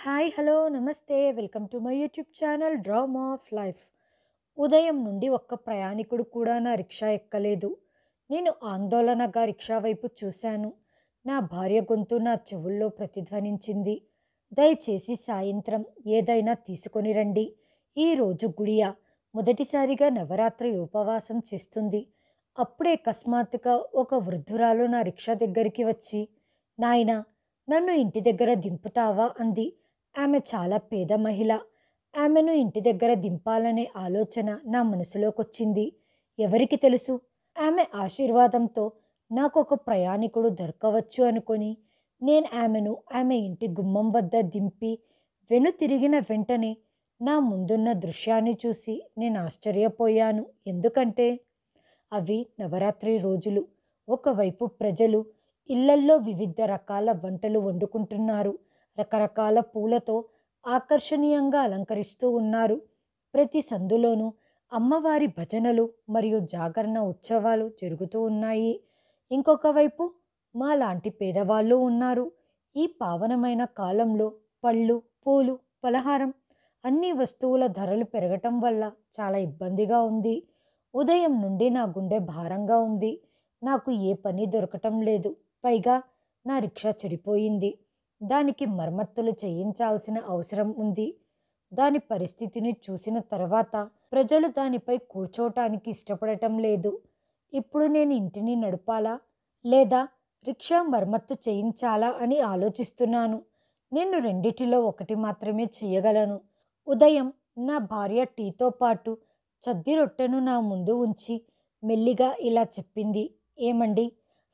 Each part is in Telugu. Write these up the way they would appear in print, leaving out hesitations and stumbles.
హాయ్ హలో నమస్తే welcome to my YouTube channel drama of life. ఉదయం నుండి ఒక్క ప్రయాణికుడు కూడా నా రిక్షా ఎక్కలేదు. నేను ఆందోళనగా రిక్షా వైపు చూశాను. నా భార్య గొంతు నా చెవుల్లో ప్రతిధ్వనించింది. దయచేసి సాయంత్రం ఏదైనా తీసుకొని రండి. ఈరోజు గుడియా మొదటిసారిగా నవరాత్రి ఉపవాసం చేస్తుంది. అప్పుడే అకస్మాత్తుగా ఒక వృద్ధురాలు నా రిక్షా దగ్గరికి వచ్చి, నాయనా, నన్ను ఇంటి దగ్గర దింపుతావా అంది. ఆమె చాలా పేద మహిళ. ఆమెను ఇంటి దగ్గర దింపాలనే ఆలోచన నా మనసులోకొచ్చింది. ఎవరికి తెలుసు, ఆమె ఆశీర్వాదంతో నాకొక ప్రయాణికుడు దొరకవచ్చు అనుకొని నేను ఆమెను ఆమె ఇంటి గుమ్మం వద్ద దింపి వెనుతిరిగిన వెంటనే నా ముందున్న దృశ్యాన్ని చూసి నేను ఆశ్చర్యపోయాను. ఎందుకంటే అవి నవరాత్రి రోజులు. ఒకవైపు ప్రజలు ఇళ్లల్లో వివిధ రకాల వంటలు వండుకుంటున్నారు. రకరకాల పూలతో ఆకర్షణీయంగా అలంకరిస్తూ ఉన్నారు. ప్రతి సందులోనూ అమ్మవారి భజనలు మరియు జాగరణ ఉత్సవాలు జరుగుతూ ఉన్నాయి. ఇంకొక వైపు మా లాంటి పేదవాళ్ళు ఉన్నారు. ఈ పావనమైన కాలంలో పళ్ళు, పూలు, పలహారం అన్ని వస్తువుల ధరలు పెరగటం వల్ల చాలా ఇబ్బందిగా ఉంది. ఉదయం నుండి నా గుండె భారంగా ఉంది. నాకు ఏ పని దొరకటం లేదు. పైగా నా రిక్షా చెడిపోయింది. దానికి మరమ్మతులు చేయించాల్సిన అవసరం ఉంది. దాని పరిస్థితిని చూసిన తర్వాత ప్రజలు దానిపై కూర్చోటానికి ఇష్టపడటం లేదు. ఇప్పుడు నేను ఇంటిని నడపాలా లేదా రిక్షా మరమ్మత్తు చేయించాలా అని ఆలోచిస్తున్నాను. నేను రెండిటిలో ఒకటి మాత్రమే చేయగలను. ఉదయం నా భార్య టీతో పాటు చద్ది రొట్టెను నా ముందు ఉంచి మెల్లిగా ఇలా చెప్పింది. ఏమండి,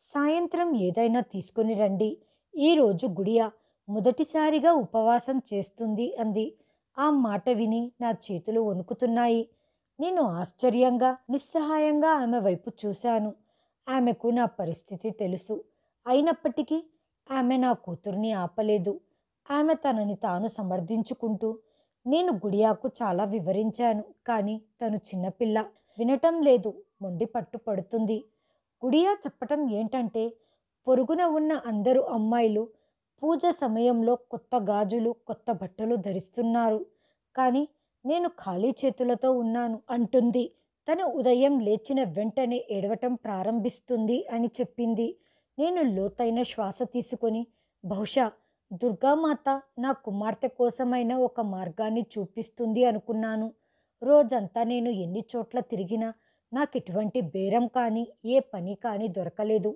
సాయంత్రం ఏదైనా తీసుకుని రండి. ఈరోజు గుడియా మొదటిసారిగా ఉపవాసం చేస్తుంది అంది. ఆ మాట విని నా చేతులు వణుకుతున్నాయి. నేను ఆశ్చర్యంగా, నిస్సహాయంగా ఆమె వైపు చూశాను. ఆమెకు నా పరిస్థితి తెలుసు. అయినప్పటికీ ఆమె నా కూతుర్ని ఆపలేదు. ఆమె తనని తాను సమర్థించుకుంటూ, నేను గుడియాకు చాలా వివరించాను. కానీ తను చిన్నపిల్ల, వినటం లేదు, మొండి పట్టు పడుతుంది. గుడియా చెప్పటం ఏంటంటే, పొరుగున ఉన్న అందరూ అమ్మాయిలు పూజ సమయంలో కొత్త గాజులు, కొత్త బట్టలు ధరిస్తున్నారు. కానీ నేను ఖాళీ చేతులతో ఉన్నాను అంటుంది. తను ఉదయం లేచిన వెంటనే ఏడవటం ప్రారంభిస్తుంది అని చెప్పింది. నేను లోతైన శ్వాస తీసుకొని, బహుశా దుర్గామాత నా కుమార్తె కోసమైనా ఒక మార్గాన్ని చూపిస్తుంది అనుకున్నాను. రోజంతా నేను ఎన్ని చోట్ల తిరిగినా నాకెటువంటి బేరం కానీ ఏ పని కానీ దొరకలేదు.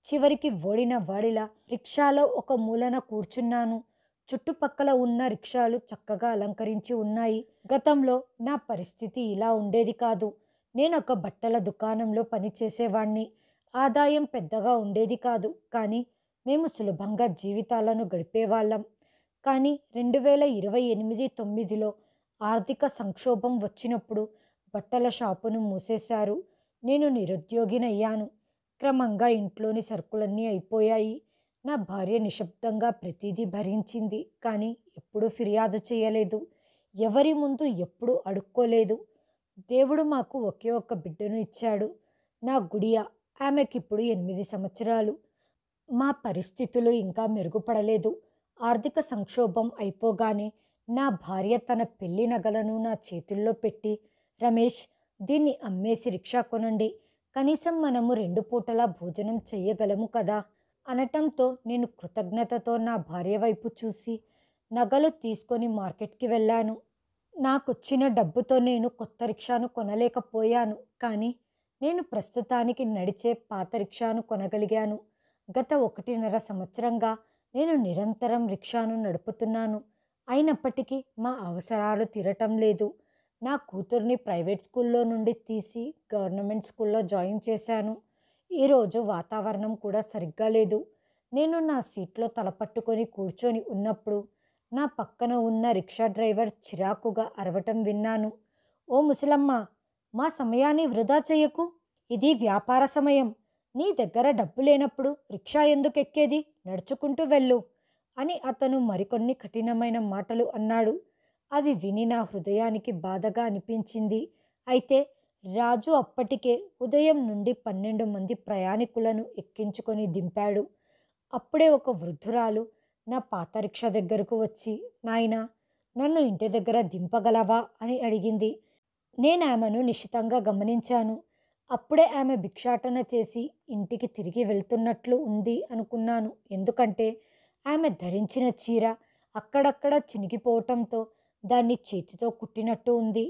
చివరికి ఓడిన వాడిలా రిక్షాలో ఒక మూలన కూర్చున్నాను. చుట్టుపక్కల ఉన్న రిక్షాలు చక్కగా అలంకరించి ఉన్నాయి. గతంలో నా పరిస్థితి ఇలా ఉండేది కాదు. నేనొక బట్టల దుకాణంలో పనిచేసేవాణ్ణి. ఆదాయం పెద్దగా ఉండేది కాదు. కానీ మేము సులభంగా జీవితాలను గడిపేవాళ్ళం. కానీ 2028-9లో ఆర్థిక సంక్షోభం వచ్చినప్పుడు బట్టల షాపును మూసేశారు. నేను నిరుద్యోగినయ్యాను. క్రమంగా ఇంట్లోని సరుకులన్నీ అయిపోయాయి. నా భార్య నిశ్శబ్దంగా ప్రతిదీ భరించింది. కానీ ఎప్పుడూ ఫిర్యాదు చేయలేదు. ఎవరి ముందు ఎప్పుడూ అడుక్కోలేదు. దేవుడు మాకు ఒకే ఒక్క బిడ్డను ఇచ్చాడు, నా గుడియా. ఆమెకిప్పుడు 8 సంవత్సరాలు. మా పరిస్థితులు ఇంకా మెరుగుపడలేదు. ఆర్థిక సంక్షోభం అయిపోగానే నా భార్య తన పెళ్లి నగలను నా చేతుల్లో పెట్టి, రమేష్, దీన్ని అమ్మేసి రిక్షా కొనండి. కనీసం మనము 2 పూటలా భోజనం చెయ్యగలము కదా అనటంతో నేను కృతజ్ఞతతో నా భార్య వైపు చూసి నగలు తీసుకొని మార్కెట్కి వెళ్ళాను. నాకొచ్చిన డబ్బుతో నేను కొత్త రిక్షాను కొనలేకపోయాను. కానీ నేను ప్రస్తుతానికి నడిచే పాత రిక్షాను కొనగలిగాను. గత 1.5 సంవత్సరంగా నేను నిరంతరం రిక్షాను నడుపుతున్నాను. అయినప్పటికీ మా అవసరాలు తీరటం లేదు. నా కూతుర్ని ప్రైవేట్ స్కూల్లో నుండి తీసి గవర్నమెంట్ స్కూల్లో జాయిన్ చేశాను. ఈరోజు వాతావరణం కూడా సరిగ్గా లేదు. నేను నా సీట్లో తలపట్టుకొని కూర్చొని ఉన్నప్పుడు నా పక్కన ఉన్న రిక్షా డ్రైవర్ చిరాకుగా అరవటం విన్నాను. ఓ ముసలమ్మ, మా సమయాన్ని వృధా చెయ్యకు. ఇది వ్యాపార సమయం. నీ దగ్గర డబ్బు లేనప్పుడు రిక్షా ఎందుకు ఎక్కేది? నడుచుకుంటూ వెళ్ళు అని అతను మరికొన్ని కఠినమైన మాటలు అన్నాడు. అవి విని నా హృదయానికి బాధగా అనిపించింది. అయితే రాజు అప్పటికే ఉదయం నుండి 12 మంది ప్రయాణికులను ఎక్కించుకొని దింపాడు. అప్పుడే ఒక వృద్ధురాలు నా పాత రిక్షా దగ్గరకు వచ్చి, నాయనా, నన్ను ఇంటి దగ్గర దింపగలవా అని అడిగింది. నేను ఆమెను నిశితంగా గమనించాను. అప్పుడే ఆమె భిక్షాటన చేసి ఇంటికి తిరిగి వెళ్తున్నట్లు ఉంది అనుకున్నాను. ఎందుకంటే ఆమె ధరించిన చీర అక్కడక్కడ చినిగిపోవటంతో దాన్ని చేతితో కుట్టినట్టు ఉంది.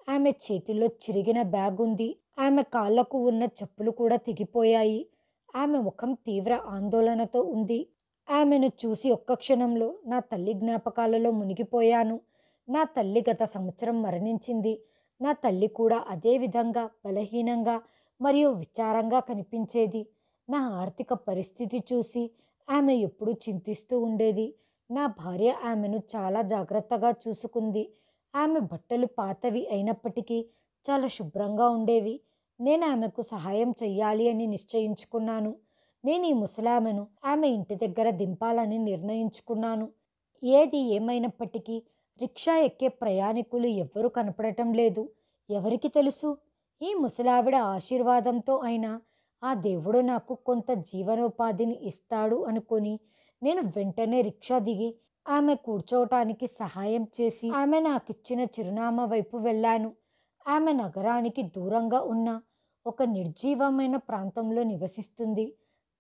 ఆమె చేతిలో చిరిగిన బ్యాగ్ ఉంది. ఆమె కాళ్లకు ఉన్న చెప్పులు కూడా తెగిపోయాయి. ఆమె ముఖం తీవ్ర ఆందోళనతో ఉంది. ఆమెను చూసి ఒక్క క్షణంలో నా తల్లి జ్ఞాపకాలలో మునిగిపోయాను. నా తల్లి గత సంవత్సరం మరణించింది. నా తల్లి కూడా అదే విధంగా బలహీనంగా మరియు విచారంగా కనిపించేది. నా ఆర్థిక పరిస్థితి చూసి ఆమె ఎప్పుడూ చింతిస్తూ ఉండేది. నా భార్య ఆమెను చాలా జాగ్రత్తగా చూసుకుంది. ఆమె బట్టలు పాతవి అయినప్పటికీ చాలా శుభ్రంగా ఉండేవి. నేను ఆమెకు సహాయం చెయ్యాలి అని నిశ్చయించుకున్నాను. నేను ఈ ముసలామెను ఆమె ఇంటి దగ్గర దింపాలని నిర్ణయించుకున్నాను. ఏది ఏమైనప్పటికీ రిక్షా ఎక్కే ప్రయాణికులు ఎవ్వరూ కనపడటం లేదు. ఎవరికి తెలుసు, ఈ ముసలావిడ ఆశీర్వాదంతో అయినా ఆ దేవుడు నాకు కొంత జీవనోపాధిని ఇస్తాడు అనుకొని నేను వెంటనే రిక్షా దిగి ఆమె కూర్చోవటానికి సహాయం చేసి ఆమె నాకిచ్చిన చిరునామా వైపు వెళ్ళాను. ఆమె నగరానికి దూరంగా ఉన్న ఒక నిర్జీవమైన ప్రాంతంలో నివసిస్తుంది.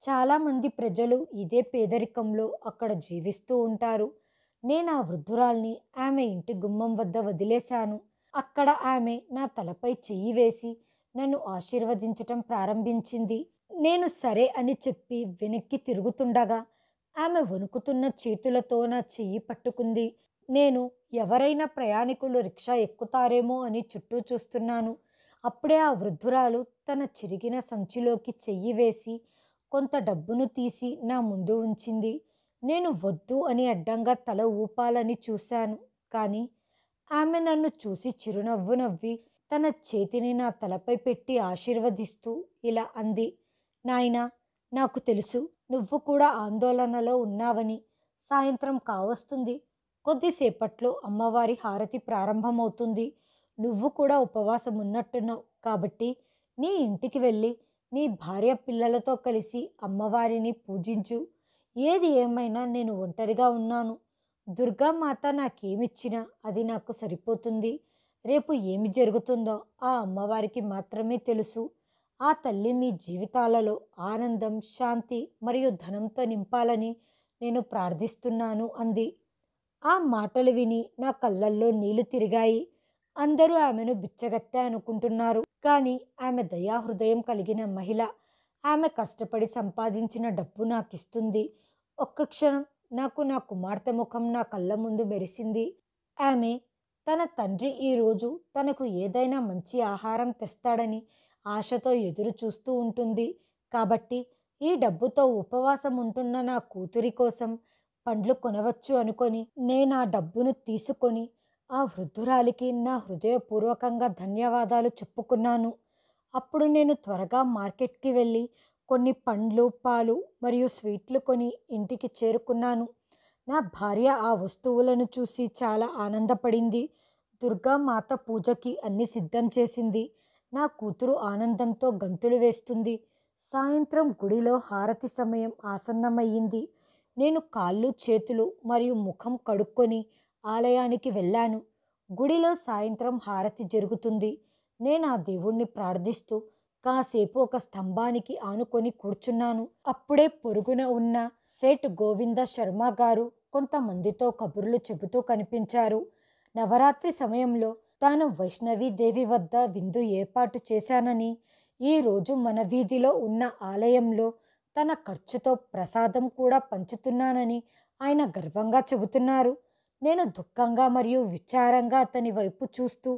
చాలామంది ప్రజలు ఇదే పేదరికంలో అక్కడ జీవిస్తూ ఉంటారు. నేను ఆ వృద్ధురాల్ని ఆమె ఇంటి గుమ్మం వద్ద వదిలేశాను. అక్కడ ఆమె నా తలపై చెయ్యి వేసి నన్ను ఆశీర్వదించటం ప్రారంభించింది. నేను సరే అని చెప్పి వెనక్కి తిరుగుతుండగా ఆమె వణుకుతున్న చేతులతో నా చెయ్యి పట్టుకుంది. నేను ఎవరైనా ప్రయాణికులు రిక్షా ఎక్కుతారేమో అని చుట్టూ చూస్తున్నాను. అప్పుడే ఆ వృద్ధురాలు తన చిరిగిన సంచిలోకి చెయ్యి వేసి కొంత డబ్బును తీసి నా ముందు ఉంచింది. నేను వద్దు అని అడ్డంగా తల ఊపాలని చూశాను. కానీ ఆమె నన్ను చూసి చిరునవ్వు నవ్వి తన చేతిని నా తలపై పెట్టి ఆశీర్వదిస్తూ ఇలా అంది, నాయనా, నాకు తెలుసు నువ్వు కూడా ఆందోళనలో ఉన్నావని. సాయంత్రం కావస్తుంది. కొద్దిసేపట్లో అమ్మవారి హారతి ప్రారంభమవుతుంది. నువ్వు కూడా ఉపవాసం ఉన్నట్టున్నావు కాబట్టి నీ ఇంటికి వెళ్ళి నీ భార్య పిల్లలతో కలిసి అమ్మవారిని పూజించు. ఏది ఏమైనా నేను ఒంటరిగా ఉన్నాను. దుర్గామాత నాకేమిచ్చినా అది నాకు సరిపోతుంది. రేపు ఏమి జరుగుతుందో ఆ అమ్మవారికి మాత్రమే తెలుసు. ఆ తల్లి మీ జీవితాలలో ఆనందం, శాంతి మరియు ధనంతో నింపాలని నేను ప్రార్థిస్తున్నాను అంది. ఆ మాటలు విని నా కళ్ళల్లో నీళ్లు తిరిగాయి. అందరూ ఆమెను బిచ్చగత్తె అనుకుంటున్నారు. కానీ ఆమె దయాహృదయం కలిగిన మహిళ. ఆమె కష్టపడి సంపాదించిన డబ్బు నాకిస్తుంది. ఒక్క క్షణం నాకు నా కుమార్తె ముఖం నా కళ్ళ ముందు మెరిసింది. ఆమె తన తండ్రి ఈరోజు తనకు ఏదైనా మంచి ఆహారం తెస్తాడని ఆశతో ఎదురు చూస్తూ ఉంటుంది. కాబట్టి ఈ డబ్బుతో ఉపవాసం ఉంటున్న నా కూతురి కోసం పండ్లు కొనవచ్చు అనుకొని నేను ఆ డబ్బును తీసుకొని ఆ వృద్ధురాలికి నా హృదయపూర్వకంగా ధన్యవాదాలు చెప్పుకున్నాను. అప్పుడు నేను త్వరగా మార్కెట్కి వెళ్ళి కొన్ని పండ్లు, పాలు మరియు స్వీట్లు కొని ఇంటికి చేరుకున్నాను. నా భార్య ఆ వస్తువులను చూసి చాలా ఆనందపడింది. దుర్గామాత పూజకి అన్ని సిద్ధం చేసింది. నా కూతురు ఆనందంతో గంతులు వేస్తుంది. సాయంత్రం గుడిలో హారతి సమయం ఆసన్నమయ్యింది. నేను కాళ్ళు, చేతులు మరియు ముఖం కడుక్కొని ఆలయానికి వెళ్ళాను. గుడిలో సాయంత్రం హారతి జరుగుతుంది. నేను ఆ దేవుణ్ణి ప్రార్థిస్తూ కాసేపు ఒక స్తంభానికి ఆనుకొని కూర్చున్నాను. అప్పుడే పొరుగున ఉన్న సేట్ గోవింద శర్మ గారు కొంతమందితో కబుర్లు చెబుతూ కనిపించారు. నవరాత్రి సమయంలో తాను వైష్ణవీదేవి వద్ద విందు ఏర్పాటు చేశానని, ఈరోజు మన వీధిలో ఉన్న ఆలయంలో తన ఖర్చుతో ప్రసాదం కూడా పంచుతున్నానని ఆయన గర్వంగా చెబుతున్నారు. నేను దుఃఖంగా మరియు విచారంగా అతని వైపు చూస్తూ,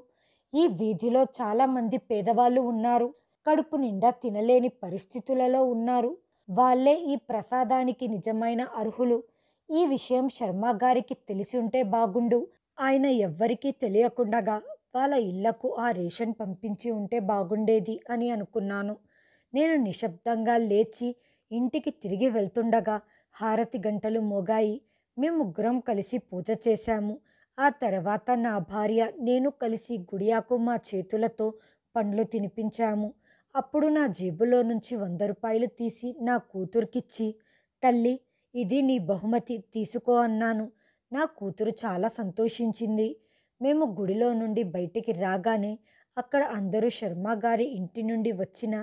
ఈ వీధిలో చాలామంది పేదవాళ్ళు ఉన్నారు. కడుపు నిండా తినలేని పరిస్థితులలో ఉన్నారు. వాళ్ళే ఈ ప్రసాదానికి నిజమైన అర్హులు. ఈ విషయం శర్మ గారికి తెలిసి ఉంటే బాగుండు. ఆయన ఎవ్వరికీ తెలియకుండగా వాళ్ళ ఇళ్లకు ఆ రేషన్ పంపించి ఉంటే బాగుండేది అని అనుకున్నాను. నేను నిశ్శబ్దంగా లేచి ఇంటికి తిరిగి వెళ్తుండగా హారతి గంటలు మోగాయి. మేము ముగ్గురం కలిసి పూజ చేశాము. ఆ తర్వాత నా భార్య, నేను కలిసి గుడియాకు మా చేతులతో పండ్లు తినిపించాము. అప్పుడు నా జేబులో నుంచి 100 రూపాయలు తీసి నా కూతురికిచ్చి, తల్లి, ఇది నీ బహుమతి తీసుకో అన్నాను. నా కూతురు చాలా సంతోషించింది. మేము గుడిలో నుండి బయటికి రాగానే అక్కడ అందరూ శర్మ గారి ఇంటి నుండి వచ్చిన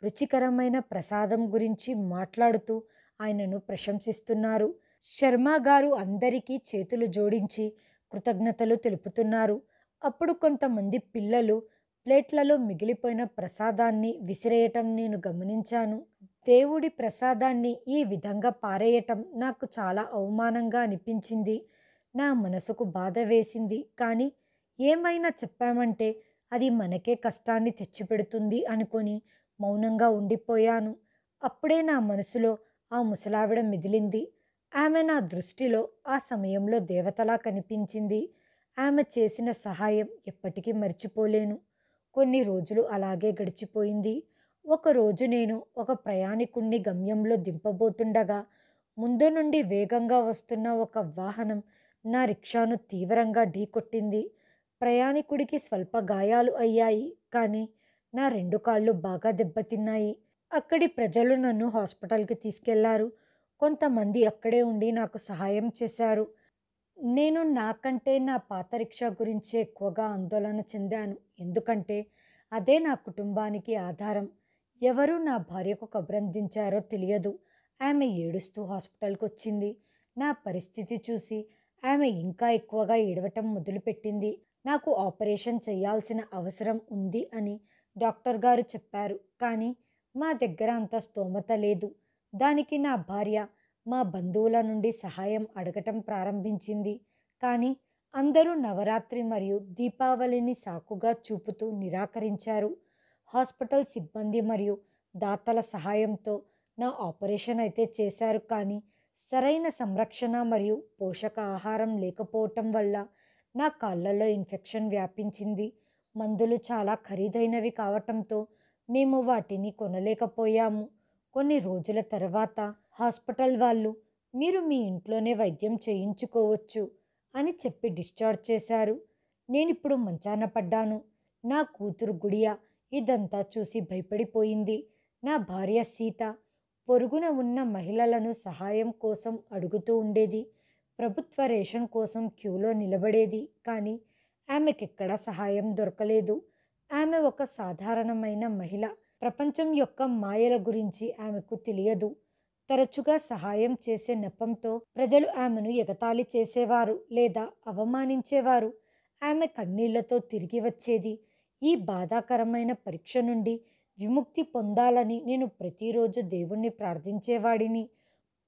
రుచికరమైన ప్రసాదం గురించి మాట్లాడుతూ ఆయనను ప్రశంసిస్తున్నారు. శర్మ గారు అందరికీ చేతులు జోడించి కృతజ్ఞతలు తెలుపుతున్నారు. అప్పుడు కొంతమంది పిల్లలు ప్లేట్లలో మిగిలిపోయిన ప్రసాదాన్ని విసిరేయటం నేను గమనించాను. దేవుడి ప్రసాదాన్ని ఈ విధంగా పారేయటం నాకు చాలా అవమానంగా అనిపించింది. నా మనసుకు బాధ వేసింది. కానీ ఏమైనా చెప్పామంటే అది మనకే కష్టాన్ని తెచ్చిపెడుతుంది అనుకొని మౌనంగా ఉండిపోయాను. అప్పుడే నా మనసులో ఆ ముసలావిడ మెదిలింది. ఆమె నా దృష్టిలో ఆ సమయంలో దేవతలా కనిపించింది. ఆమె చేసిన సహాయం ఎప్పటికీ మర్చిపోలేను. కొన్ని రోజులు అలాగే గడిచిపోయింది. ఒకరోజు నేను ఒక ప్రయాణికుణ్ణి గమ్యంలో దింపబోతుండగా ముందు నుండి వేగంగా వస్తున్న ఒక వాహనం నా రిక్షాను తీవ్రంగా ఢీకొట్టింది. ప్రయాణికుడికి స్వల్ప గాయాలు అయ్యాయి. కానీ నా 2 కాళ్ళు బాగా దెబ్బతిన్నాయి. అక్కడి ప్రజలు నన్ను హాస్పిటల్కి తీసుకెళ్లారు. కొంతమంది అక్కడే ఉండి నాకు సహాయం చేశారు. నేను నాకంటే నా పాత రిక్షా గురించి ఎక్కువగా ఆందోళన చెందాను. ఎందుకంటే అదే నా కుటుంబానికి ఆధారం. ఎవరు నా భార్యకు కబురందించారో తెలియదు. ఆమె ఏడుస్తూ హాస్పిటల్కి వచ్చింది. నా పరిస్థితి చూసి ఆమె ఇంకా ఎక్కువగా ఏడవటం మొదలుపెట్టింది. నాకు ఆపరేషన్ చేయాల్సిన అవసరం ఉంది అని డాక్టర్ గారు చెప్పారు. కానీ మా దగ్గర అంత స్తోమత లేదు. దానికి నా భార్య మా బంధువుల నుండి సహాయం అడగటం ప్రారంభించింది. కానీ అందరూ నవరాత్రి మరియు దీపావళిని సాకుగా చూపుతూ నిరాకరించారు. హాస్పిటల్ సిబ్బంది మరియు దాతల సహాయంతో నా ఆపరేషన్ అయితే చేశారు. కానీ సరైన సంరక్షణ మరియు పోషక ఆహారం లేకపోవటం వల్ల నా కాళ్ళలో ఇన్ఫెక్షన్ వ్యాపించింది. మందులు చాలా ఖరీదైనవి కావటంతో మేము వాటిని కొనలేకపోయాము. కొన్ని రోజుల తర్వాత హాస్పిటల్ వాళ్ళు మీరు మీ ఇంట్లోనే వైద్యం చేయించుకోవచ్చు అని చెప్పి డిశ్చార్జ్ చేశారు. నేనిప్పుడు మంచాన పడ్డాను. నా కూతురు గుడియా ఇదంతా చూసి భయపడిపోయింది. నా భార్య సీత పొరుగున ఉన్న మహిళలను సహాయం కోసం అడుగుతూ ఉండేది. ప్రభుత్వ రేషన్ కోసం క్యూలో నిలబడేది. కానీ ఆమెకెక్కడా సహాయం దొరకలేదు. ఆమె ఒక సాధారణమైన మహిళ. ప్రపంచం యొక్క మాయల గురించి ఆమెకు తెలియదు. తరచుగా సహాయం చేసే నెపంతో ప్రజలు ఆమెను ఎగతాళి చేసేవారు లేదా అవమానించేవారు. ఆమె కన్నీళ్లతో తిరిగి వచ్చేది. ఈ బాధాకరమైన పరీక్ష నుండి విముక్తి పొందాలని నేను ప్రతిరోజు దేవుణ్ణి ప్రార్థించేవాడిని.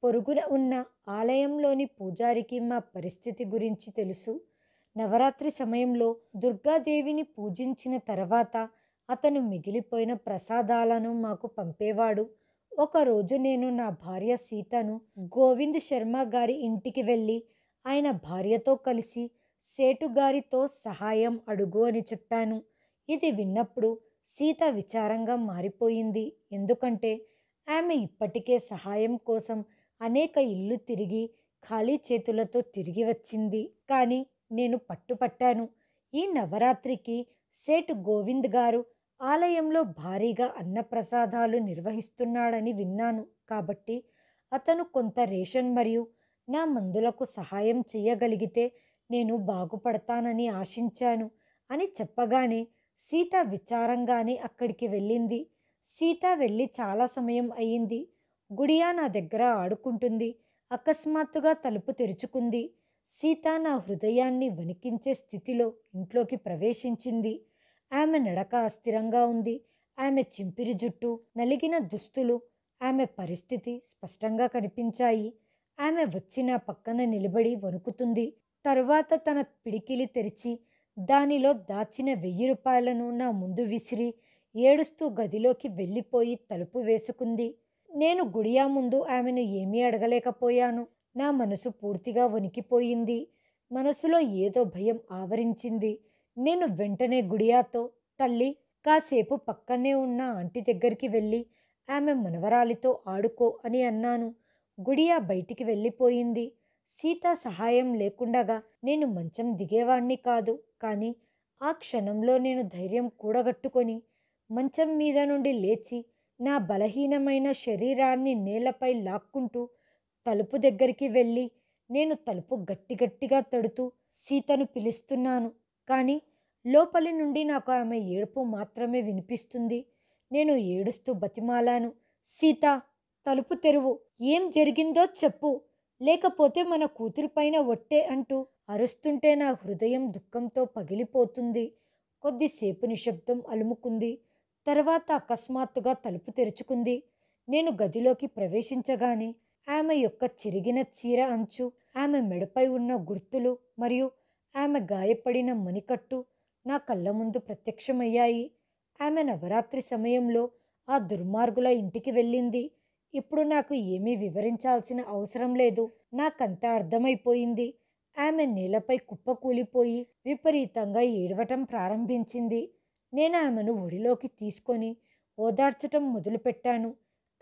పొరుగున ఉన్న ఆలయంలోని పూజారికి మా పరిస్థితి గురించి తెలుసు. నవరాత్రి సమయంలో దుర్గాదేవిని పూజించిన తర్వాత అతను మిగిలిపోయిన ప్రసాదాలను మాకు పంపేవాడు. ఒకరోజు నేను నా భార్య సీతను గోవింద్ శర్మ గారి ఇంటికి వెళ్ళి ఆయన భార్యతో కలిసి సేటు గారితో సహాయం అడుగు అని చెప్పాను. ఇది విన్నప్పుడు సీత విచారంగా మారిపోయింది. ఎందుకంటే ఆమె ఇప్పటికే సహాయం కోసం అనేక ఇల్లు తిరిగి ఖాళీ చేతులతో తిరిగి వచ్చింది. కానీ నేను పట్టుపట్టాను. ఈ నవరాత్రికి సేటు గోవింద్ గారు ఆలయంలో భారీగా అన్నప్రసాదాలు నిర్వహిస్తున్నాడని విన్నాను. కాబట్టి అతను కొంత రేషన్ మరియు నా మందులకు సహాయం చేయగలిగితే నేను బాగుపడతానని ఆశించాను అని చెప్పగానే సీత విచారంగానే అక్కడికి వెళ్ళింది. సీత వెళ్ళి చాలా సమయం అయ్యింది. గుడియా నా దగ్గర ఆడుకుంటుంది. అకస్మాత్తుగా తలుపు తెరుచుకుంది. సీత నా హృదయాన్ని వణికించే స్థితిలో ఇంట్లోకి ప్రవేశించింది. ఆమె నడక అస్థిరంగా ఉంది. ఆమె చింపిరి జుట్టు, నలిగిన దుస్తులు, ఆమె పరిస్థితి స్పష్టంగా కనిపించాయి. ఆమె వచ్చి నా పక్కన నిలబడి వణుకుతుంది. తరువాత తన పిడికిలి తెరిచి దానిలో దాచిన 1000 రూపాయలను నా ముందు విసిరి ఏడుస్తూ గదిలోకి వెళ్ళిపోయి తలుపు వేసుకుంది. నేను గుడియా ముందు ఆమెను ఏమీ అడగలేకపోయాను. నా మనసు పూర్తిగా వణికిపోయింది. మనసులో ఏదో భయం ఆవరించింది. నేను వెంటనే గుడియాతో, తల్లి కాసేపు పక్కనే ఉన్న ఆంటీ దగ్గరికి వెళ్ళి ఆమె మనవరాలితో ఆడుకో అని అన్నాను. గుడియా బయటికి వెళ్ళిపోయింది. సీత సహాయం లేకుండగా నేను మంచం దిగేవాణ్ణి కాదు. కానీ ఆ క్షణంలో నేను ధైర్యం కూడగట్టుకొని మంచం మీద నుండి లేచి నా బలహీనమైన శరీరాన్ని నేలపై లాక్కుంటూ తలుపు దగ్గరికి వెళ్ళి నేను తలుపు గట్టిగట్టిగా తడుతూ సీతను పిలుస్తున్నాను. కానీ లోపలి నుండి నాకు ఆమె ఏడుపు మాత్రమే వినిపిస్తుంది. నేను ఏడుస్తూ బతిమాలాను. సీత, తలుపు తెరువు. ఏం జరిగిందో చెప్పు. లేకపోతే మన కూతురు పైన ఒట్టే అంటూ అరుస్తుంటే నా హృదయం దుఃఖంతో పగిలిపోతుంది. కొద్దిసేపు నిశ్శబ్దం అలుముకుంది. తర్వాత అకస్మాత్తుగా తలుపు తెరుచుకుంది. నేను గదిలోకి ప్రవేశించగానే ఆమె యొక్క చిరిగిన చీర అంచు, ఆమె మెడపై ఉన్న గుర్తులు మరియు ఆమె గాయపడిన మణికట్టు నా కళ్ళ ముందు ప్రత్యక్షమయ్యాయి. ఆమె నవరాత్రి సమయంలో ఆ దుర్మార్గుల ఇంటికి వెళ్ళింది. ఇప్పుడు నాకు ఏమీ వివరించాల్సిన అవసరం లేదు. నాకంతా అర్థమైపోయింది. ఆమె నేలపై కుప్పకూలిపోయి విపరీతంగా ఏడవటం ప్రారంభించింది. నేను ఆమెను ఒడిలోకి తీసుకొని ఓదార్చటం మొదలుపెట్టాను.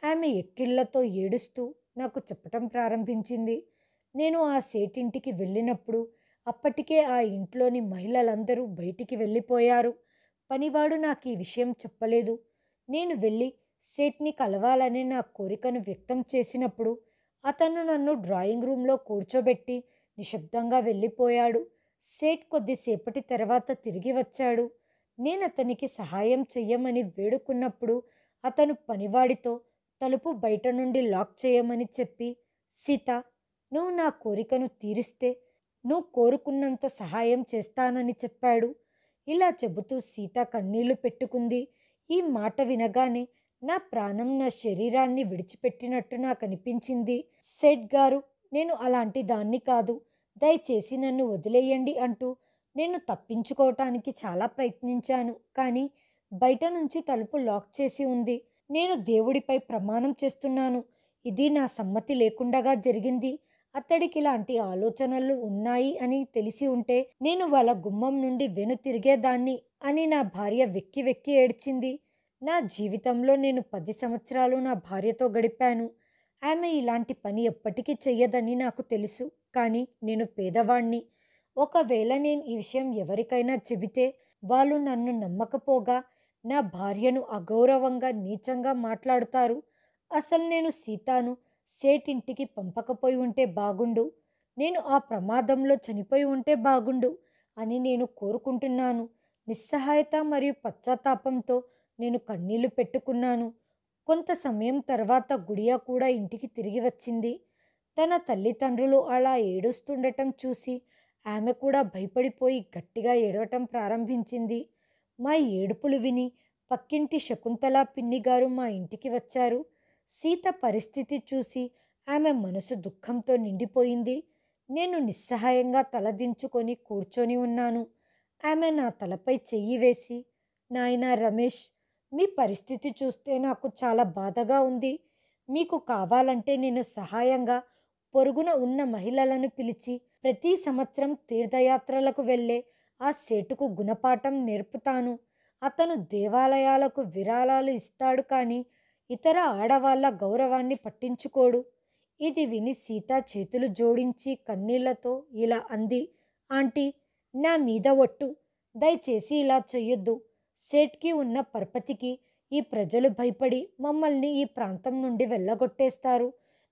ఆమె ఎక్కిళ్లతో ఏడుస్తూ నాకు చెప్పటం ప్రారంభించింది. నేను ఆ సేటింటికి వెళ్ళినప్పుడు అప్పటికే ఆ ఇంట్లోని మహిళలందరూ బయటికి వెళ్ళిపోయారు. పనివాడు నాకు ఈ విషయం చెప్పలేదు. నేను వెళ్ళి సేట్ని కలవాలనే నా కోరికను వ్యక్తం చేసినప్పుడు అతను నన్ను డ్రాయింగ్ రూమ్లో కూర్చోబెట్టి నిశ్శబ్దంగా వెళ్ళిపోయాడు. సేట్ కొద్దిసేపటి తర్వాత తిరిగి వచ్చాడు. నేను అతనికి సహాయం చెయ్యమని వేడుకున్నప్పుడు అతను పనివాడితో తలుపు బయట నుండి లాక్ చేయమని చెప్పి, సీత, నువ్వు నా కోరికను తీరిస్తే నువ్వు కోరుకున్నంత సహాయం చేస్తానని చెప్పాడు. ఇలా చెబుతూ సీత కన్నీళ్లు పెట్టుకుంది. ఈ మాట వినగానే నా ప్రాణం నా శరీరాన్ని విడిచిపెట్టినట్టు నాకు అనిపించింది. సేట్ గారు, నేను అలాంటి దాన్ని కాదు. దయచేసి నన్ను వదిలేయండి అంటూ నేను తప్పించుకోవటానికి చాలా ప్రయత్నించాను. కానీ బయట నుంచి తలుపు లాక్ చేసి ఉంది. నేను దేవుడిపై ప్రమాణం చేస్తున్నాను, ఇది నా సమ్మతి లేకుండగా జరిగింది. అతడికి ఇలాంటి ఆలోచనలు ఉన్నాయి అని తెలిసి ఉంటే నేను వాళ్ళ గుమ్మం నుండి వెనుతిరిగేదాన్ని అని నా భార్య వెక్కి వెక్కి ఏడ్చింది. నా జీవితంలో నేను 10 సంవత్సరాలు నా భార్యతో గడిపాను. ఆమె ఇలాంటి పని ఎప్పటికీ చెయ్యదని నాకు తెలుసు. కానీ నేను పేదవాణ్ణి. ఒకవేళ నేను ఈ విషయం ఎవరికైనా చెబితే వాళ్ళు నన్ను నమ్మకపోగా నా భార్యను అగౌరవంగా నీచంగా మాట్లాడుతారు. అసలు నేను సీతాను సేటింటికి పంపకపోయి ఉంటే బాగుండు. నేను ఆ ప్రమాదంలో చనిపోయి ఉంటే బాగుండు అని నేను కోరుకుంటున్నాను. నిస్సహాయత మరియు పశ్చాత్తాపంతో నేను కన్నీళ్లు పెట్టుకున్నాను. కొంత సమయం తర్వాత గుడియా కూడా ఇంటికి తిరిగి వచ్చింది. తన తల్లిదండ్రులు అలా ఏడుస్తుండటం చూసి ఆమె కూడా భయపడిపోయి గట్టిగా ఏడవటం ప్రారంభించింది. మా ఏడుపులు విని పక్కింటి శకుంతల పిన్ని గారు మా ఇంటికి వచ్చారు. సీత పరిస్థితి చూసి ఆమె మనసు దుఃఖంతో నిండిపోయింది. నేను నిస్సహాయంగా తలదించుకొని కూర్చొని ఉన్నాను. ఆమె నా తలపై చెయ్యి వేసి, నాయనా రమేష్, మీ పరిస్థితి చూస్తే నాకు చాలా బాధగా ఉంది. మీకు కావాలంటే నేను సహాయంగా పొరుగున ఉన్న మహిళలను పిలిచి ప్రతి సంవత్సరం తీర్థయాత్రలకు వెళ్ళే ఆ సేటుకు గుణపాఠం నేర్పుతాను. అతను దేవాలయాలకు విరాళాలు ఇస్తాడు, కానీ ఇతర ఆడవాళ్ల గౌరవాన్ని పట్టించుకోడు. ఇది విని సీత చేతులు జోడించి కన్నీళ్లతో ఇలా అంది, ఆంటీ, నా మీద ఒట్టు. దయచేసి ఇలా చెయ్యొద్దు. సేట్కి ఉన్న పరపతికి ఈ ప్రజలు భయపడి మమ్మల్ని ఈ ప్రాంతం నుండి వెళ్ళగొట్టేస్తారు.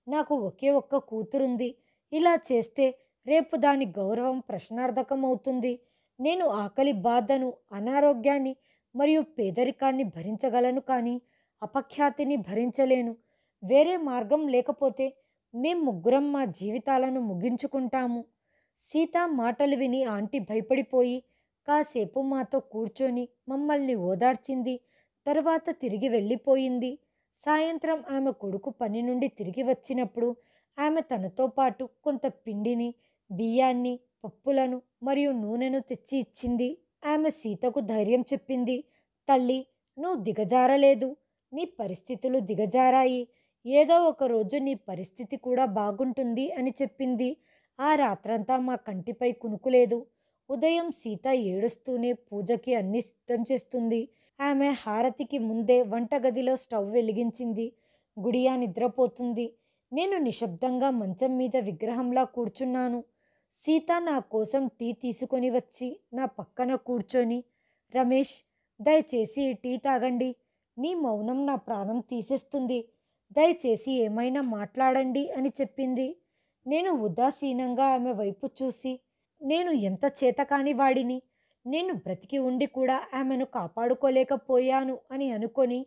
నాకు ఒకే ఒక్క కూతురుంది. ఇలా చేస్తే రేపు దాని గౌరవం ప్రశ్నార్థకం అవుతుంది. నేను ఆకలి బాధను, అనారోగ్యాన్ని మరియు పేదరికాన్ని భరించగలను, కానీ అపఖ్యాతిని భరించలేను. వేరే మార్గం లేకపోతే మేం ముగ్గురం మా జీవితాలను ముగించుకుంటాము. సీత మాటలు విని ఆంటీ భయపడిపోయి కాసేపు మాతో కూర్చొని మమ్మల్ని ఓదార్చింది. తర్వాత తిరిగి వెళ్ళిపోయింది. సాయంత్రం ఆమె కొడుకు పని నుండి తిరిగి వచ్చినప్పుడు ఆమె తనతో పాటు కొంత పిండిని, బియ్యాన్ని, పప్పులను మరియు నూనెను తెచ్చి ఇచ్చింది. ఆమె సీతకు ధైర్యం చెప్పింది. తల్లి, నువ్వు దిగజారలేదు. నీ పరిస్థితులు దిగజారాయి. ఏదో ఒక రోజు నీ పరిస్థితి కూడా బాగుంటుంది అని చెప్పింది. ఆ రాత్రంతా మా కంటిపై కునుకులేదు. ఉదయం సీత ఏడుస్తూనే పూజకి అన్ని సిద్ధం చేస్తుంది. ఆమె హారతికి ముందే వంటగదిలో స్టవ్ వెలిగించింది. గుడియా నిద్రపోతుంది. నేను నిశ్శబ్దంగా మంచం మీద విగ్రహంలా కూర్చున్నాను. సీత నా కోసం టీ తీసుకొని వచ్చి నా పక్కన కూర్చొని, రమేష్, దయచేసి ఈ టీ తాగండి. నీ మౌనం నా ప్రాణం తీసేస్తుంది. దయచేసి ఏమైనా మాట్లాడండి అని చెప్పింది. నేను ఉదాసీనంగా ఆమె వైపు చూసి, నేను ఎంత చేతకాని వాడిని, నేను బ్రతికి ఉండి కూడా ఆమెను కాపాడుకోలేకపోయాను అని అనుకొని,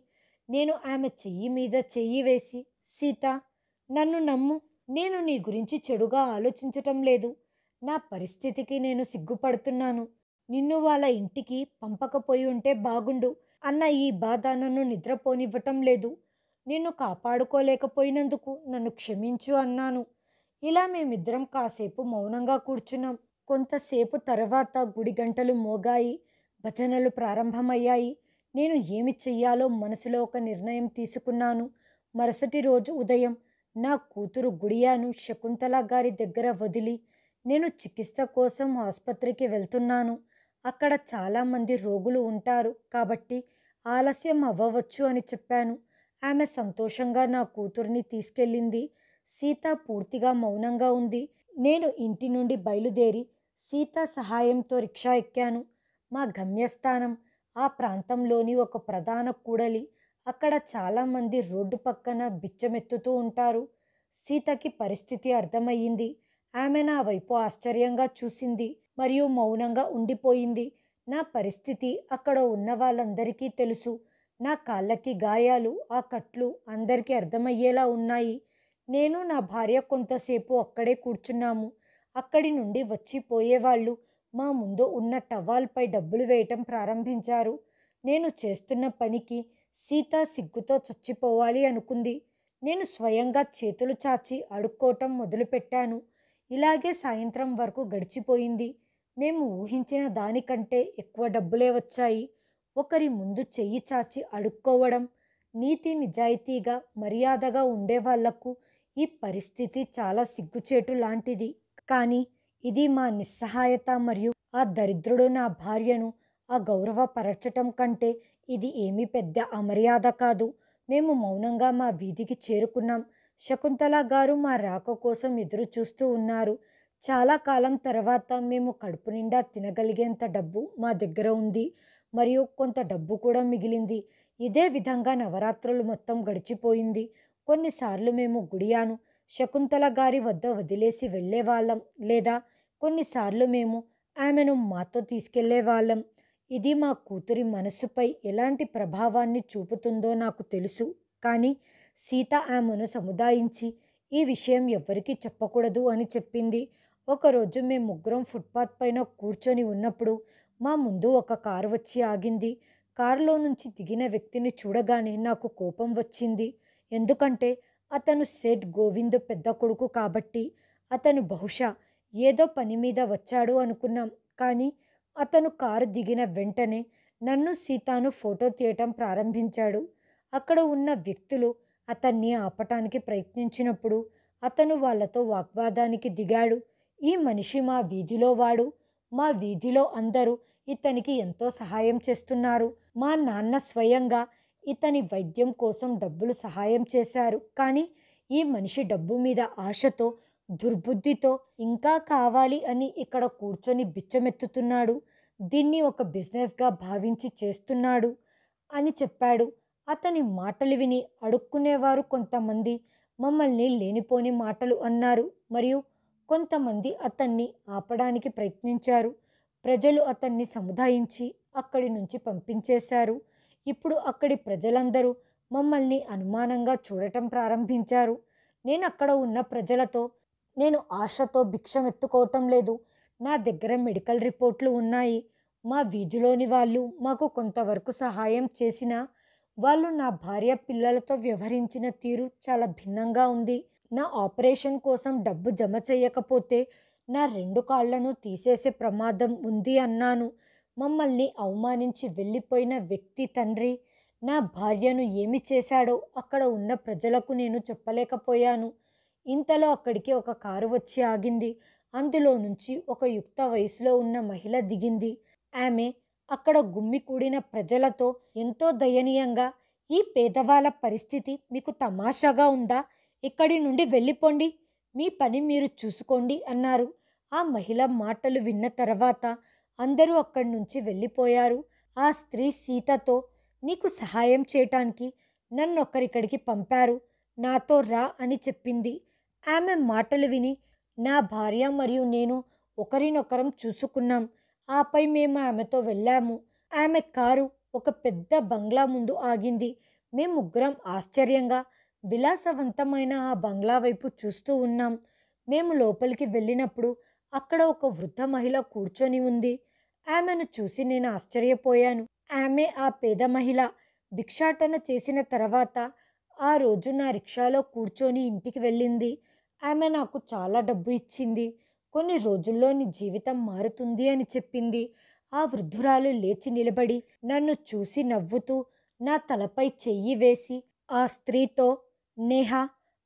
నేను ఆమె చెయ్యి మీద చెయ్యి వేసి, సీత, నన్ను నమ్ము, నేను నీ గురించి చెడుగా ఆలోచించటం లేదు. నా పరిస్థితికి నేను సిగ్గుపడుతున్నాను. నిన్ను వాళ్ళ ఇంటికి పంపకపోయి ఉంటే బాగుండు అన్న ఈ బాధ నన్ను నిద్రపోనివ్వటం లేదు. నిన్ను కాపాడుకోలేకపోయినందుకు నన్ను క్షమించు అన్నాను. ఇలా మేమిద్దరం కాసేపు మౌనంగా కూర్చున్నాం. కొంతసేపు తర్వాత గుడి గంటలు మోగాయి. భజనలు ప్రారంభమయ్యాయి. నేను ఏమి చెయ్యాలో మనసులో ఒక నిర్ణయం తీసుకున్నాను. మరుసటి రోజు ఉదయం నా కూతురు గుడియాను శకుంతల గారి దగ్గర వదిలి నేను చికిత్స కోసం ఆసుపత్రికి వెళ్తున్నాను. అక్కడ చాలామంది రోగులు ఉంటారు కాబట్టి ఆలస్యం అవ్వవచ్చు అని చెప్పాను. ఆమె సంతోషంగా నా కూతుర్ని తీసుకెళ్ళింది. సీత పూర్తిగా మౌనంగా ఉంది. నేను ఇంటి నుండి బయలుదేరి సీత సహాయంతో రిక్షా ఎక్కాను. మా గమ్యస్థానం ఆ ప్రాంతంలోని ఒక ప్రధాన కూడలి. అక్కడ చాలామంది రోడ్డు పక్కన బిచ్చమెత్తుతూ ఉంటారు. సీతకి పరిస్థితి అర్థమయ్యింది. ఆమె నా వైపు ఆశ్చర్యంగా చూసింది మరియు మౌనంగా ఉండిపోయింది. నా పరిస్థితి అక్కడ ఉన్న వాళ్ళందరికీ తెలుసు. నా కాళ్ళకి గాయాలు, ఆ కట్లు అందరికీ అర్థమయ్యేలా ఉన్నాయి. నేను నా భార్య కొంతసేపు అక్కడే కూర్చున్నాము. అక్కడి నుండి వచ్చిపోయేవాళ్ళు మా ముందు ఉన్న టవాల్పై డబ్బులు వేయటం ప్రారంభించారు. నేను చేస్తున్న పనికి సీత సిగ్గుతో చచ్చిపోవాలి అనుకుంది. నేను స్వయంగా చేతులు చాచి అడుక్కోవటం మొదలుపెట్టాను. ఇలాగే సాయంత్రం వరకు గడిచిపోయింది. మేము ఊహించిన దానికంటే ఎక్కువ డబ్బులే వచ్చాయి. ఒకరి ముందు చెయ్యి చాచి అడుక్కోవడం, నీతి నిజాయితీగా మర్యాదగా ఉండేవాళ్లకు ఈ పరిస్థితి చాలా సిగ్గుచేటు లాంటిది. కానీ ఇది మా నిస్సహాయత మరియు ఆ దరిద్రుడు నా భార్యను అగౌరవపరచటం కంటే ఇది ఏమీ పెద్ద అమర్యాద కాదు. మేము మౌనంగా మా వీధికి చేరుకున్నాం. శకుంతల గారు మా రాక కోసం ఎదురు చూస్తూ ఉన్నారు. చాలా కాలం తర్వాత మేము కడుపు నిండా తినగలిగేంత డబ్బు మా దగ్గర ఉంది మరియు కొంత డబ్బు కూడా మిగిలింది. ఇదే విధంగా నవరాత్రులు మొత్తం గడిచిపోయింది. కొన్నిసార్లు మేము గుడియాను శకుంతల గారి వద్ద వదిలేసి వెళ్ళేవాళ్ళం, లేదా కొన్నిసార్లు మేము ఆమెను మాతో తీసుకెళ్లేవాళ్ళం. ఇది మా కూతురి మనసుపై ఎలాంటి ప్రభావాన్ని చూపుతుందో నాకు తెలుసు. కానీ సీత ఆమెను సముదాయించి ఈ విషయం ఎవ్వరికీ చెప్పకూడదు అని చెప్పింది. ఒకరోజు మేము ముగ్గురం ఫుట్పాత్ పైన కూర్చొని ఉన్నప్పుడు మా ముందు ఒక కారు వచ్చి ఆగింది. కారులో నుంచి దిగిన వ్యక్తిని చూడగానే నాకు కోపం వచ్చింది. ఎందుకంటే అతను సేఠ్ గోవింద్ పెద్ద కొడుకు కాబట్టి. అతను బహుశా ఏదో పని మీద వచ్చాడు అనుకున్నాం. కానీ అతను కారు దిగిన వెంటనే నన్ను సీతాను ఫోటో తీయటం ప్రారంభించాడు. అక్కడ ఉన్న వ్యక్తులు అతన్ని ఆపటానికి ప్రయత్నించినప్పుడు అతను వాళ్ళతో వాగ్వాదానికి దిగాడు. ఈ మనిషి మా వీధిలో వాడు. మా వీధిలో అందరూ ఇతనికి ఎంతో సహాయం చేస్తున్నారు. మా నాన్న స్వయంగా ఇతని వైద్యం కోసం డబ్బులు సహాయం చేశారు. కానీ ఈ మనిషి డబ్బు మీద ఆశతో, దుర్బుద్ధితో ఇంకా కావాలి అని ఇక్కడ కూర్చొని బిచ్చమెత్తుతున్నాడు. దీన్ని ఒక బిజినెస్గా భావించి చేస్తున్నాడు అని చెప్పాడు. అతని మాటలు విని అడుక్కునేవారు కొంతమంది మమ్మల్ని లేనిపోని మాటలు అన్నారు మరియు కొంతమంది అతన్ని ఆపడానికి ప్రయత్నించారు. ప్రజలు అతన్ని సముదాయించి అక్కడి నుంచి పంపించేశారు. ఇప్పుడు అక్కడి ప్రజలందరూ మమ్మల్ని అనుమానంగా చూడటం ప్రారంభించారు. నేను అక్కడ ఉన్న ప్రజలతో, నేను ఆశతో భిక్షమెత్తుకోవటం లేదు. నా దగ్గర మెడికల్ రిపోర్ట్లు ఉన్నాయి. మా వీధిలోని వాళ్ళు మాకు కొంతవరకు సహాయం చేసినా వాళ్ళు నా భార్య పిల్లలతో వ్యవహరించిన తీరు చాలా భిన్నంగా ఉంది. నా ఆపరేషన్ కోసం డబ్బు జమ చేయకపోతే నా 2 కాళ్లను తీసేసే ప్రమాదం ఉంది అన్నాను. మమ్మల్ని అవమానించి వెళ్ళిపోయిన వ్యక్తి తండ్రి నా భార్యను ఏమి చేశాడో అక్కడ ఉన్న ప్రజలకు నేను చెప్పలేకపోయాను. ఇంతలో అక్కడికి ఒక కారు వచ్చి ఆగింది. అందులో నుంచి ఒక యుక్త వయసులో ఉన్న మహిళ దిగింది. ఆమె అక్కడ గుమ్మికూడిన ప్రజలతో ఎంతో దయనీయంగా, ఈ పేదవాళ్ళ పరిస్థితి మీకు తమాషాగా ఉందా? ఇక్కడి నుండి వెళ్ళిపోండి, మీ పని మీరు చూసుకోండి అన్నారు. ఆ మహిళ మాటలు విన్న తర్వాత అందరూ అక్కడి నుంచి వెళ్ళిపోయారు. ఆ స్త్రీ సీతతో, నీకు సహాయం చేయటానికి నన్ను ఒక్కరిక్కడికి పంపారు. నాతో రా అని చెప్పింది. ఆమె మాటలు విని నా భార్య మరియు నేను ఒకరినొకరం చూసుకున్నాం. ఆపై మేము ఆమెతో వెళ్ళాము. ఆమె కారు ఒక పెద్ద బంగ్లా ముందు ఆగింది. మేము ముగ్గురం ఆశ్చర్యంగా విలాసవంతమైన ఆ బంగ్లా వైపు చూస్తూ ఉన్నాం. మేము లోపలికి వెళ్ళినప్పుడు అక్కడ ఒక వృద్ధ మహిళ కూర్చొని ఉంది. ఆమెను చూసి నేను ఆశ్చర్యపోయాను. ఆమె ఆ పేద మహిళ భిక్షాటన చేసిన తర్వాత ఆ రోజు నా రిక్షాలో కూర్చొని ఇంటికి వెళ్ళింది. ఆమె నాకు చాలా డబ్బు ఇచ్చింది. కొన్ని రోజుల్లో నీ జీవితం మారుతుంది అని చెప్పింది. ఆ వృద్ధురాలు లేచి నిలబడి నన్ను చూసి నవ్వుతూ నా తలపై చెయ్యి వేసి ఆ స్త్రీతో, నేహా,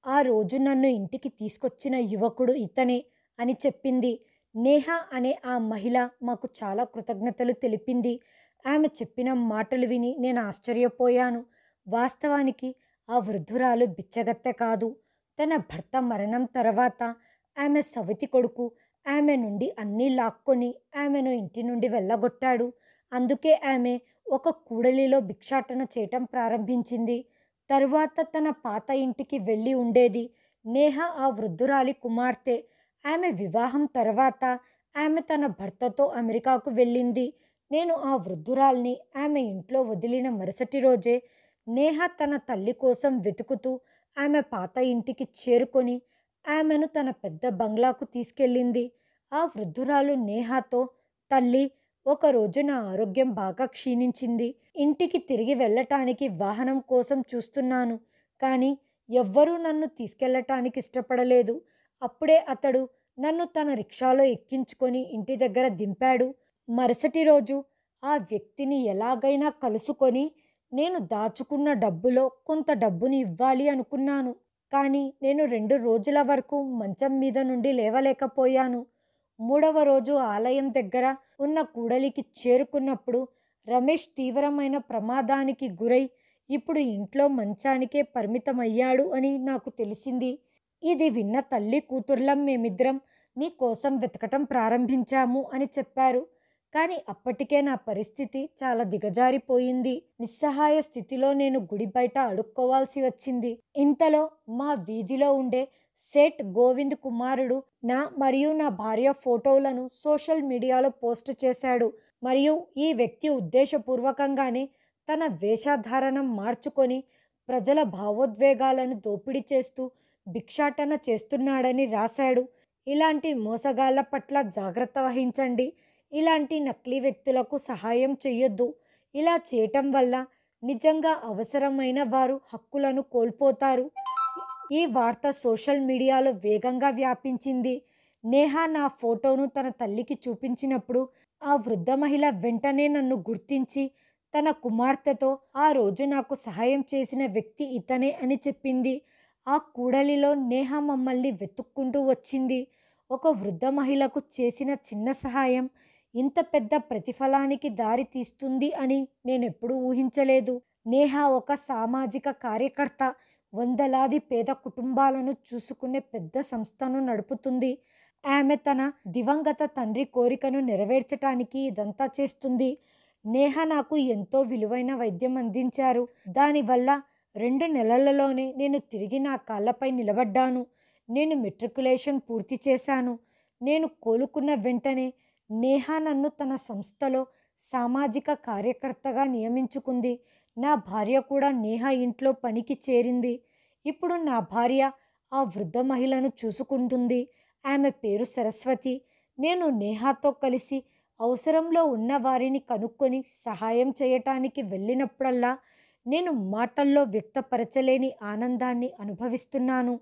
ఆ రోజు నన్ను ఇంటికి తీసుకొచ్చిన యువకుడు ఇతనే అని చెప్పింది. నేహా అనే ఆ మహిళ మాకు చాలా కృతజ్ఞతలు తెలిపింది. ఆమె చెప్పిన మాటలు విని నేను ఆశ్చర్యపోయాను. వాస్తవానికి ఆ వృద్ధురాలు బిచ్చగత్తె కాదు. తన భర్త మరణం తర్వాత ఆమె సవతి కొడుకు ఆమె నుండి అన్నీ లాక్కొని ఆమెను ఇంటి నుండి వెళ్ళగొట్టాడు. అందుకే ఆమె ఒక కూడలిలో భిక్షాటన చేయటం ప్రారంభించింది. తరువాత తన పాత ఇంటికి వెళ్ళి ఉండేది. నేహ ఆ వృద్ధురాలి కుమార్తె. ఆమె వివాహం తర్వాత ఆమె తన భర్తతో అమెరికాకు వెళ్ళింది. నేను ఆ వృద్ధురాల్ని ఆమె ఇంట్లో వదిలిన మరుసటి రోజే నేహ తన తల్లి కోసం వెతుకుతూ ఆమె పాత ఇంటికి చేరుకొని ఆమెను తన పెద్ద బంగ్లాకు తీసుకెళ్ళింది. ఆ వృద్ధురాలు నేహాతో, తల్లి, ఒకరోజు నా ఆరోగ్యం బాగా క్షీణించింది. ఇంటికి తిరిగి వెళ్ళటానికి వాహనం కోసం చూస్తున్నాను. కానీ ఎవ్వరూ నన్ను తీసుకెళ్ళటానికి ఇష్టపడలేదు. అప్పుడే అతడు నన్ను తన రిక్షాలో ఎక్కించుకొని ఇంటి దగ్గర దింపాడు. మరుసటి రోజు ఆ వ్యక్తిని ఎలాగైనా కలుసుకొని నేను దాచుకున్న డబ్బులో కొంత డబ్బుని ఇవ్వాలి అనుకున్నాను. కానీ నేను 2 రోజుల వరకు మంచం మీద నుండి లేవలేకపోయాను. మూడవ రోజు ఆలయం దగ్గర ఉన్న కూడలికి చేరుకున్నప్పుడు రమేష్ తీవ్రమైన ప్రమాదానికి గురై ఇప్పుడు ఇంట్లో మంచానికే పరిమితమయ్యాడు అని నాకు తెలిసింది. ఇది విన్న తల్లి కూతుర్లం మేమిద్దరం నీ కోసం వెతకటం ప్రారంభించాము అని చెప్పారు. కానీ అప్పటికే నా పరిస్థితి చాలా దిగజారిపోయింది. నిస్సహాయ స్థితిలో నేను గుడి బయట అడుక్కోవాల్సి వచ్చింది. ఇంతలో మా వీధిలో ఉండే సేట్ గోవింద్ కుమారుడు నా మరియు నా భార్య ఫోటోలను సోషల్ మీడియాలో పోస్ట్ చేశాడు. మరియు ఈ వ్యక్తి ఉద్దేశపూర్వకంగానే తన వేషధారణం మార్చుకొని ప్రజల భావోద్వేగాలను దోపిడీ చేస్తూ భిక్షాటన చేస్తున్నాడని రాశాడు. ఇలాంటి మోసగాళ్ల పట్ల జాగ్రత్త వహించండి. ఇలాంటి నకిలీ వ్యక్తులకు సహాయం చెయ్యొద్దు. ఇలా చేయటం వల్ల నిజంగా అవసరమైన వారు హక్కులను కోల్పోతారు. ఈ వార్త సోషల్ మీడియాలో వేగంగా వ్యాపించింది. నేహా నా ఫోటోను తన తల్లికి చూపించినప్పుడు ఆ వృద్ధ మహిళ వెంటనే నన్ను గుర్తించి తన కుమార్తెతో ఆ రోజు నాకు సహాయం చేసిన వ్యక్తి ఇతనే అని చెప్పింది. ఆ కూడలిలో నేహా మమ్మల్ని వెతుక్కుంటూ వచ్చింది. ఒక వృద్ధ మహిళకు చేసిన చిన్న సహాయం ఇంత పెద్ద ప్రతిఫలానికి దారి తీస్తుంది అని నేనెప్పుడూ ఊహించలేదు. నేహా ఒక సామాజిక కార్యకర్త. వందలాది పేద కుటుంబాలను చూసుకునే పెద్ద సంస్థను నడుపుతుంది. ఆమె తన దివంగత తండ్రి కోరికను నెరవేర్చటానికి ఇదంతా చేస్తుంది. నేహ నాకు ఎంతో విలువైన వైద్యం అందించారు. దానివల్ల 2 నెలలలోనే నేను తిరిగి నా కాళ్ళపై నిలబడ్డాను. నేను మెట్రికులేషన్ పూర్తి చేశాను. నేను కోలుకున్న వెంటనే నేహ నన్ను తన సంస్థలో సామాజిక కార్యకర్తగా నియమించుకుంది. నా భార్య కూడా నేహ ఇంట్లో పనికి చేరింది. ఇప్పుడు నా భార్య ఆ వృద్ధ మహిళను చూసుకుంటుంది. ఆమె పేరు సరస్వతి. నేను నేహాతో కలిసి అవసరంలో ఉన్న వారిని కనుక్కొని సహాయం చేయటానికి వెళ్ళినప్పుడల్లా నేను మాటల్లో వ్యక్తపరచలేని ఆనందాన్ని అనుభవిస్తున్నాను.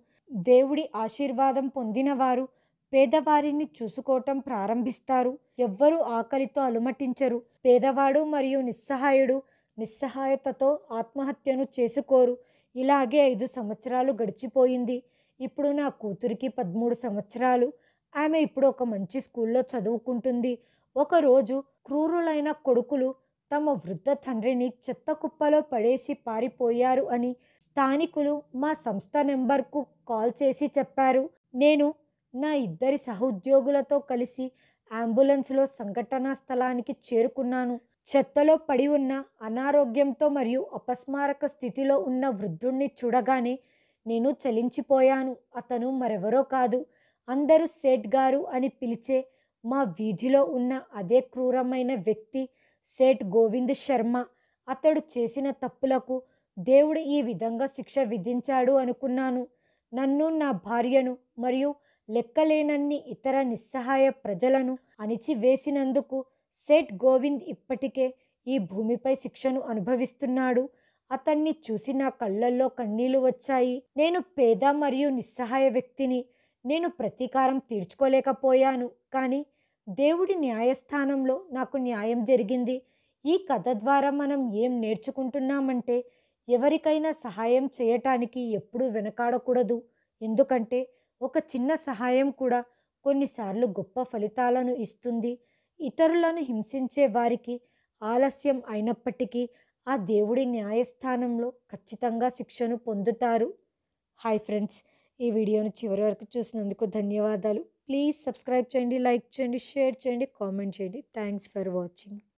దేవుడి ఆశీర్వాదం పొందినవారు పేదవారిని చూసుకోవటం ప్రారంభిస్తారు. ఎవ్వరూ ఆకలితో అలుమటించరు. పేదవాడు మరియు నిస్సహాయుడు నిస్సహాయతతో ఆత్మహత్యను చేసుకోరు. ఇలాగే 5 సంవత్సరాలు గడిచిపోయింది. ఇప్పుడు నా కూతురికి 13 సంవత్సరాలు. ఆమె ఇప్పుడు ఒక మంచి స్కూల్లో చదువుకుంటుంది. ఒకరోజు క్రూరులైన కొడుకులు తమ వృద్ధ తండ్రిని చెత్త కుప్పలో పడేసి పారిపోయారు అని స్థానికులు మా సంస్థ నెంబర్కు కాల్ చేసి చెప్పారు. నేను నా 2 సహోద్యోగులతో కలిసి అంబులెన్స్లో సంఘటనా స్థలానికి చేరుకున్నాను. చెత్తలో పడి ఉన్న అనారోగ్యంతో మరియు అపస్మారక స్థితిలో ఉన్న వృద్ధుణ్ణి చూడగానే నేను చలించిపోయాను. అతను మరెవరో కాదు, అందరూ సేఠ్ గారు అని పిలిచే మా వీధిలో ఉన్న అదే క్రూరమైన వ్యక్తి సేఠ్ గోవింద్ శర్మ. అతడు చేసిన తప్పులకు దేవుడు ఈ విధంగా శిక్ష విధించాడు అనుకున్నాను. నన్ను, నా భార్యను మరియు లెక్కలేనన్ని ఇతర నిస్సహాయ ప్రజలను అణిచివేసినందుకు సేఠ్ గోవింద్ ఇప్పటికే ఈ భూమిపై శిక్షను అనుభవిస్తున్నాడు. అతన్ని చూసి నా కళ్ళల్లో కన్నీళ్లు వచ్చాయి. నేను పేద మరియు నిస్సహాయ వ్యక్తిని. నేను ప్రతీకారం తీర్చుకోలేకపోయాను. కానీ దేవుడి న్యాయస్థానంలో నాకు న్యాయం జరిగింది. ఈ కథ ద్వారా మనం ఏం నేర్చుకుంటున్నామంటే, ఎవరికైనా సహాయం చేయటానికి ఎప్పుడూ వెనకాడకూడదు. ఎందుకంటే ఒక చిన్న సహాయం కూడా కొన్నిసార్లు గొప్ప ఫలితాలను ఇస్తుంది. ఇతరులను హింసించే వారికి ఆలస్యం అయినప్పటికీ ఆ దేవుడి న్యాయస్థానంలో ఖచ్చితంగా శిక్షను పొందుతారు. హాయ్ ఫ్రెండ్స్, ఈ వీడియోని చివరి వరకు చూసినందుకు ధన్యవాదాలు. ప్లీజ్ సబ్స్క్రైబ్ చేయండి, లైక్ చేయండి, షేర్ చేయండి, కామెంట్ చేయండి. Thanks for watching.